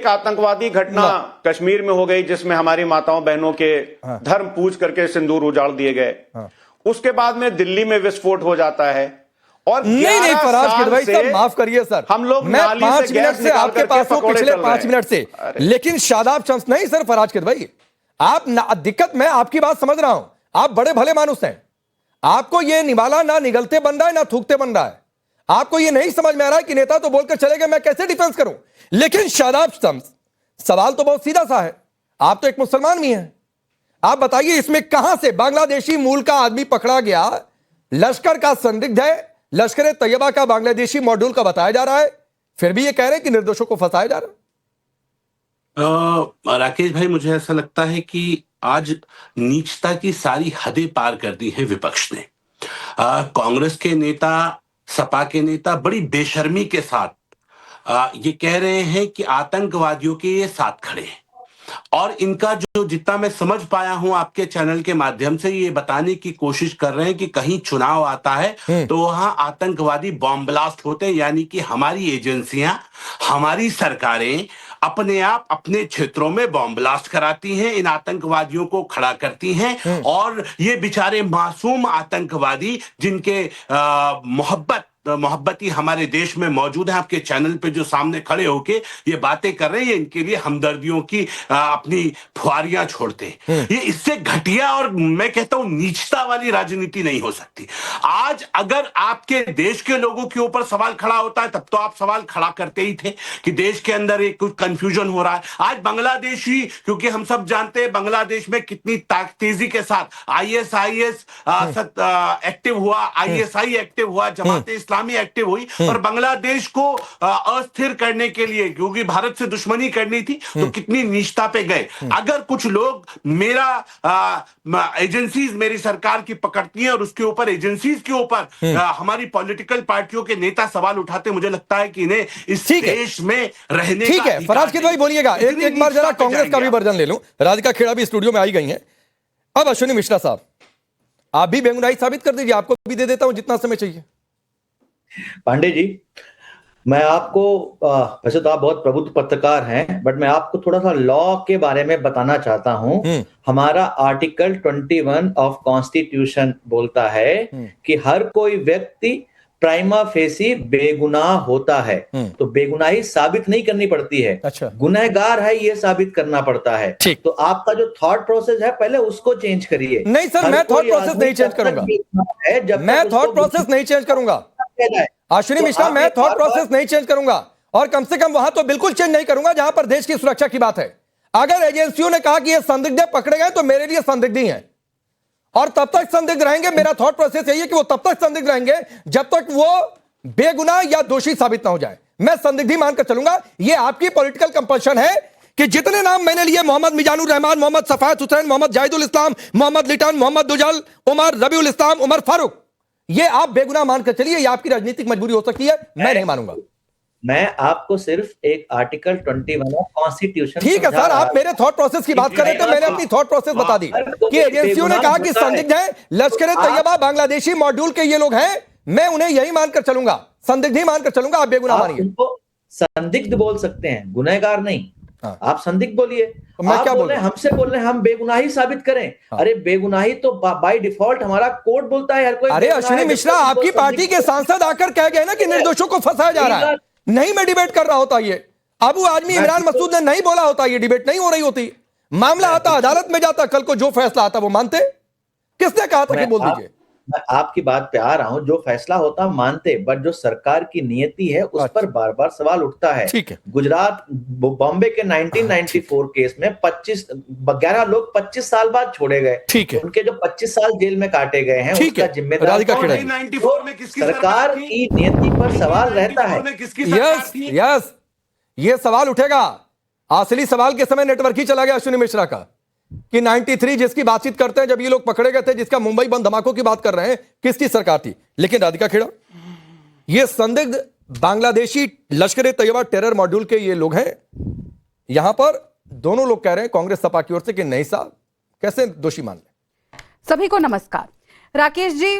एक आतंकवादी घटना कश्मीर में हो गई जिसमें हमारी माताओं बहनों के धर्म पूज करके सिंदूर उजाड़ दिए गए। उसके बाद में दिल्ली में विस्फोट हो जाता है और नहीं फराज किदवई साहब, माफ करिए सर, हम लोग मैं 5 मिनट से आपके पास हूं, पिछले 5 मिनट से, लेकिन शादाब शम्स नहीं सर। फराज किदवई, आप दिक्कत, मैं आपकी बात समझ रहा हूं, आप बड़े भले मानुस हैं, आपको ये निवाला ना निगलते बन रहा है ना थूकते बन रहा है, आपको ये नहीं समझ में आ रहा है कि नेता तो बोलकर चले गए, मैं कैसे डिफेंस करूं। लेकिन शादाब शम्स, सवाल तो बहुत सीधा सा है, आप तो एक मुसलमान भी हैं, आप बताइए इसमें कहां से बांग्लादेशी मूल का आदमी पकड़ा गया, लश्कर का संदिग्ध है, लश्कर तैयबा का बांग्लादेशी मॉड्यूल का बताया जा रहा है, फिर भी ये कह रहे हैं कि निर्दोषों को फंसाया जा रहा है। राकेश भाई, मुझे ऐसा लगता है कि आज नीचता की सारी हदें पार कर दी हैं विपक्ष ने। कांग्रेस के नेता, सपा के नेता बड़ी बेशर्मी के साथ ये कह रहे हैं कि आतंकवादियों के ये साथ खड़े हैं, और इनका जो जितना मैं समझ पाया हूं आपके चैनल के माध्यम से, ये बताने की कोशिश कर रहे हैं कि कहीं चुनाव आता है तो वहां आतंकवादी बॉम्ब ब्लास्ट होते हैं, यानी कि हमारी एजेंसियां, हमारी सरकारें अपने आप अपने क्षेत्रों में बॉम्ब ब्लास्ट कराती हैं, इन आतंकवादियों को खड़ा करती हैं, और ये बेचारे मासूम आतंकवादी जिनके मोहब्बती हमारे देश में मौजूद है, आपके चैनल पे जो सामने खड़े होके ये बातें कर रहे हैं, ये इनके लिए हमदर्दियों की अपनी फुहारियां छोड़ते हैं। ये इससे घटिया और मैं कहता हूं नीचता वाली राजनीति नहीं हो सकती। आज अगर आपके देश के लोगों के ऊपर सवाल खड़ा होता है, तब तो आप सवाल खड़ा करते ही थे कि देश के अंदर एक कुछ कंफ्यूजन हो रहा है। आज बांग्लादेशी, क्योंकि हम सब जानते हैं बांग्लादेश में कितनी तेजी के साथ आईएसआईएस एक्टिव हुआ, आईएसआई एक्टिव हुआ, जमाते इस्लामी एक्टिव हुई, और बांग्लादेश को अस्थिर करने के लिए, क्योंकि भारत से दुश्मनी करनी थी, तो कितनी नीचता पे गए। अगर कुछ लोग मेरा एजेंसीज मेरी सरकार की पकड़ती हैं और उसके ऊपर एजेंसीज के ऊपर हमारी पॉलिटिकल पार्टियों के नेता सवाल उठाते, मुझे लगता है कि इन्हें इस देश में रहने ठीक है। फराज किदवई बोलिएगा, एक बार जरा कांग्रेस का भी वर्जन ले लूं। राधिका खेड़ा भी स्टूडियो में आई गई हैं। अब अश्विनी मिश्रा साहब, आप भी बेगुनाही साबित कर दीजिए, आपको भी दे देता हूं जितना समय चाहिए। पांडे जी, मैं आपको वैसे तो आप बहुत प्रबुद्ध पत्रकार हैं, बट मैं आपको थोड़ा सा लॉ के बारे में बताना चाहता हूं। हमारा आर्टिकल 21 ऑफ कॉन्स्टिट्यूशन बोलता है कि हर कोई व्यक्ति प्राइमा फेसी बेगुनाह होता है। तो बेगुनाही साबित नहीं करनी पड़ती है, अच्छा, गुनहगार है ये साबित करना पड़ता है। तो आपका जो थॉट प्रोसेस है पहले उसको चेंज करिए। नहीं सर, मैं थॉट प्रोसेस नहीं चेंज करूंगा, मैं थॉट प्रोसेस नहीं चेंज करूंगा अश्विनी मिश्रा, मैं थॉट प्रोसेस नहीं चेंज करूंगा, और कम से कम वहां तो बिल्कुल चेंज नहीं करूंगा जहां पर देश की सुरक्षा की बात है। अगर एजेंसियों ने कहा कि ये संदिग्ध पकड़े गए तो मेरे लिए संदिग्ध ही हैं, और तब तक संदिग्ध रहेंगे। मेरा थॉट प्रोसेस यही है कि वो तब तक संदिग्ध रहेंगे जब तक वो बेगुनाह या दोषी साबित ना हो जाए। मैं संदिग्ध ही मानकर चलूंगा। ये आपकी पॉलिटिकल कंपल्शन है कि जितने नाम मैंने लिए, मोहम्मद मिजानुर रहमान, मोहम्मद सफायत हुसैन, मोहम्मद जाहिदुल इस्लाम, मोहम्मद लिटन, मोहम्मद दुजल, उमर रबीउल इस्लाम, उमर फारूक, ये आप बेगुनाह मानकर चलिए। ये आपकी राजनीतिक मजबूरी हो सकती है, मैं नहीं मानूंगा। मैं आपको सिर्फ एक आर्टिकल 21 ऑफ कॉन्स्टिट्यूशन, ठीक है सर, आप मेरे थॉट प्रोसेस की बात कर रहे थे, मैंने अपनी थॉट प्रोसेस बता दी कि एजेंसियों ने कहा कि संदिग्ध है, लश्कर तैयबा बांग्लादेशी मॉड्यूल के ये लोग हैं, मैं उन्हें यही मानकर चलूंगा, संदिग्ध ही मानकर चलूंगा। आप बेगुनाह मानिए। संदिग्ध बोल सकते हैं, गुनहगार नहीं। आप संदिग्ध बोलिए। तो मैं क्या बोल रहा हूं? हमसे बोल रहे हैं हम बेगुनाही साबित करें। अरे बेगुनाही तो बाय डिफॉल्ट हमारा कोड बोलता है, हर कोई। अरे अश्विनी मिश्रा, आपकी पार्टी के सांसद आकर कह गए ना कि निर्दोषों को फंसाया जा रहा है। नहीं मैं डिबेट कर रहा होता, ये अबू आजमी इमरान मसूद ने नहीं बोला होता, ये डिबेट नहीं हो रही होती, मामला आता अदालत में जाता, कल को जो फैसला आता वो मानते। किसने कहा था कि बोल दीजिए? मैं आपकी बात पे आ रहा हूं, जो फैसला होता मानते, बट जो सरकार की नियति है उस पर बार बार सवाल उठता है। ठीक है। गुजरात बॉम्बे के 1994 केस में 11 लोग 25 साल बाद छोड़े गए। ठीक है। उनके जो 25 साल जेल में काटे गए हैं, उसका जिम्मेदार सरकार की नियति पर सवाल रहता है। यस यस, ये सवाल उठेगा। असली सवाल के समय नेटवर्क ही चला गया अश्विनी मिश्रा का कि 93 जिसकी बातचीत करते हैं, जब ये लोग पकड़े गए थे, जिसका मुंबई बंद धमाकों की बात कर रहे हैं, किसकी सरकार थी? लेकिन राधिका खेड़ा, ये संदिग्ध बांग्लादेशी लश्कर तैयबा टेरर मॉड्यूल के ये लोग हैं। यहां पर दोनों लोग कह रहे हैं कांग्रेस सपा की ओर से कि नहीं साहब, कैसे दोषी मान लें? सभी को नमस्कार। राकेश जी,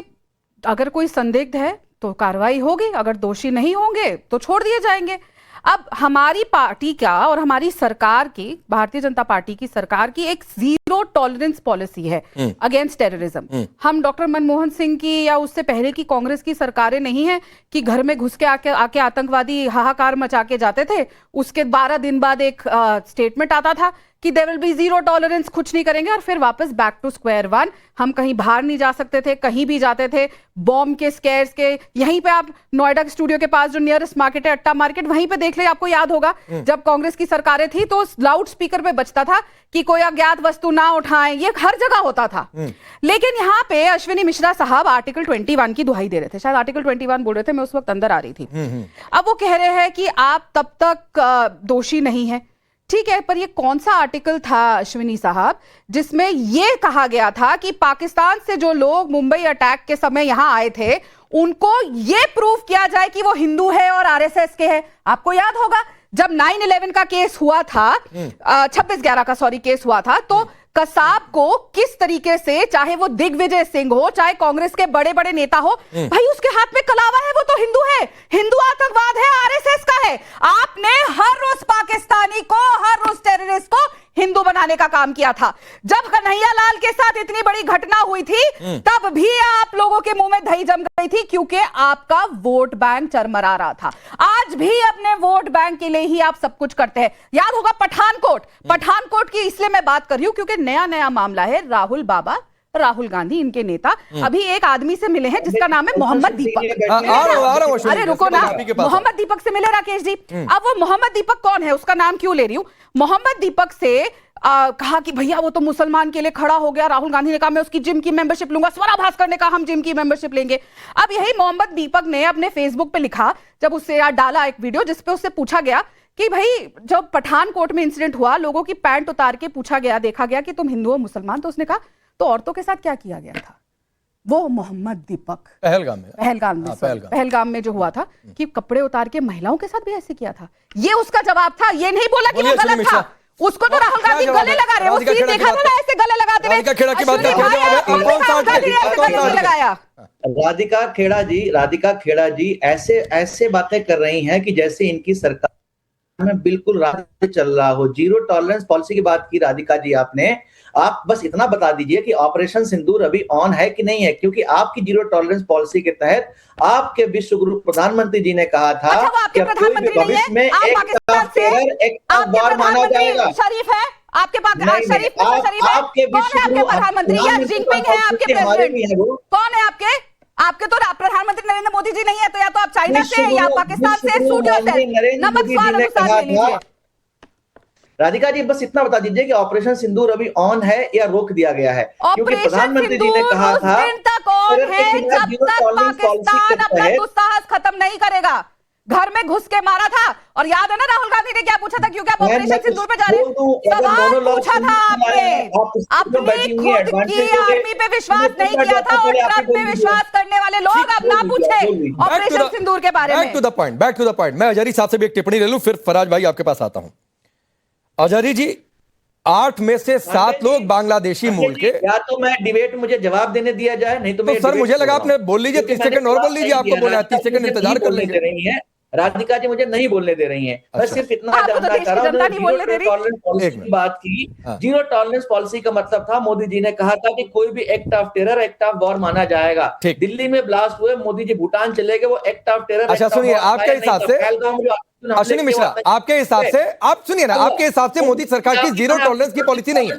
अगर कोई संदिग्ध है तो कार्रवाई होगी, अगर दोषी नहीं होंगे तो छोड़ दिए जाएंगे। अब हमारी पार्टी का और हमारी सरकार की, भारतीय जनता पार्टी की सरकार की एक जीरो टॉलरेंस पॉलिसी है अगेंस्ट टेररिज्म। हम डॉक्टर मनमोहन सिंह की या उससे पहले की कांग्रेस की सरकारें नहीं है कि घर में घुस के आके आतंकवादी हाहाकार मचा के जाते थे, उसके 12 दिन बाद एक स्टेटमेंट आता था कि there will be zero tolerance, कुछ नहीं करेंगे, और फिर वापस बैक टू स्क्वायर वन। हम कहीं बाहर नहीं जा सकते थे, कहीं भी जाते थे बॉम्ब के स्केयर्स के। यहीं पे आप नोएडा स्टूडियो के पास जो नियरेस्ट मार्केट है अट्टा मार्केट, वहीं पे देख ले, आपको याद होगा जब कांग्रेस की सरकारें थी तो लाउड स्पीकर पे बजता था कि कोई अज्ञात वस्तु ना उठाएं, ये हर जगह होता था। लेकिन यहाँ पे अश्विनी मिश्रा साहब आर्टिकल 21 की दुहाई दे रहे थे, शायद आर्टिकल 21 बोल रहे थे, मैं उस वक्त अंदर आ रही थी। अब वो कह रहे हैं कि आप तब तक दोषी नहीं है, ठीक है, पर ये कौन सा आर्टिकल था अश्विनी साहब जिसमें ये कहा गया था कि पाकिस्तान से जो लोग मुंबई अटैक के समय यहां आए थे उनको ये प्रूव किया जाए कि वो हिंदू है और आरएसएस के हैं? आपको याद होगा जब 9/11 का केस हुआ था, 26/11 का सॉरी केस हुआ था, तो कसाब को किस तरीके से, चाहे वो दिग्विजय सिंह हो, चाहे कांग्रेस के बड़े बड़े नेता हो, भाई उसके हाथ में कलावा है, वो तो हिंदू है, हिंदू आतंकवाद है, आरएसएस का है। आपने हर रोज पाकिस्तानी को, हर रोज टेररिस्ट को हिंदू बनाने का काम किया था। जब कन्हैया लाल के साथ इतनी बड़ी घटना हुई थी तब भी आप लोगों के मुंह में दही जम गई थी, क्योंकि आपका वोट बैंक चरमरा रहा था। आज भी अपने वोट बैंक के लिए ही आप सब कुछ करते हैं। याद होगा पठानकोट की इसलिए मैं बात कर रही हूं क्योंकि नया मामला है। राहुल गांधी इनके नेता अभी एक आदमी से मिले हैं जिसका नाम है मोहम्मद दीपक। अरे रुको ना, मोहम्मद दीपक से मिले राकेश जी। अब वो मोहम्मद दीपक कौन है, उसका नाम क्यों ले रही हूं? मोहम्मद दीपक से कहा कि भैया वो तो मुसलमान के लिए खड़ा हो गया। राहुल गांधी ने कहा मैं उसकी जिम की मेंबरशिप लूंगा, स्वरा भास्कर ने कहा हम जिम की मेंबरशिप लेंगे। अब यही मोहम्मद दीपक ने अपने फेसबुक पे लिखा, जब उससे डाला एक वीडियो जिसपे उससे पूछा गया कि भाई जब पठानकोट में इंसिडेंट हुआ, लोगों की पैंट उतार के पूछा गया, देखा गया कि तुम हिंदू हो मुसलमान, तो उसने कहा तो औरतों के साथ क्या किया गया था? वो मोहम्मद दीपक पहलगाम में जो हुआ था कि कपड़े उतार के महिलाओं के साथ भी ऐसे किया था, ये उसका जवाब था। ये नहीं बोला कि वो गलत था, उसको तो राहुल गांधी गले लगा रहे, वो सीन देखा था ना ऐसे गले लगाते हुए। राधिका खेड़ा जी ऐसे बातें कर रही हैं कि जैसे इनकी सरकार में बिल्कुल राज चल रहा हो। जीरो टॉलरेंस पॉलिसी की बात की राधिका जी आपने, आप बस इतना बता दीजिए कि ऑपरेशन सिंदूर अभी ऑन है कि नहीं है, क्योंकि आपकी जीरो टॉलरेंस पॉलिसी के तहत आपके विश्व गुरु प्रधानमंत्री जी ने कहा था कि कोई भी भविष्य में एक वार माना जाएगा। शरीफ है आपके पास, शरीफ आपके प्रधानमंत्री या जिनपिंग है आपके प्रेसिडेंट, कौन है आपके तो प्रधानमंत्री नरेंद्र मोदी जी नहीं है, तो या तो आप चाइना से या पाकिस्तान से सूट नमक स्वाद अनुसार ले लीजिए। राधिका जी बस इतना बता दीजिए कि ऑपरेशन सिंदूर अभी ऑन है या रोक दिया गया है? क्योंकि प्रधानमंत्री जी ने कहा था तक ऑन है जब तक पाकिस्तान अपना दुस्साहस खत्म नहीं करेगा। घर में घुस के मारा था, और याद है ना राहुल गांधी ने क्या पूछा था, क्योंकि आप ऑपरेशन सिंदूर पे जा रहे हैं, सवाल पूछा था आपने, अपनी खुद की आर्मी पे विश्वास नहीं किया था, और ट्रंप पे विश्वास करने वाले लोग अब ना पूछे ऑपरेशन सिंदूर के बारे में। Back to the point. मैं अजहरी साहब से भी एक टिप्पणी ले लूं, फिर फराज भाई आपके पास आता हूं। अजहरी जी, 8 में से 7 लोग बांग्लादेशी मूल के। या तो मैं डिबेट मुझे जवाब देने दिया जाए, नहीं तो सर मुझे लगा आपने बोल लीजिए, 30 सेकंड और बोल लीजिए, आपको बोला 30 सेकंड इंतजार कर लेंगे। राधिका जी मुझे नहीं बोलने दे रही हैं। मैं सिर्फ इतना जानना चाह रहा हूं, बात की जीरो टॉलरेंस पॉलिसी का मतलब था, मोदी जी ने कहा था कि कोई भी act of terror act of war माना जाएगा। दिल्ली में ब्लास्ट हुए, मोदी जी भूटान चले गए, वो एक्ट ऑफ टेरर। अच्छा सुनिए, आपके हिसाब से अश्विनी मिश्रा, आपके हिसाब से आप सुनिए ना, आपके हिसाब से मोदी सरकार की जीरो टॉलरेंस की पॉलिसी नहीं है।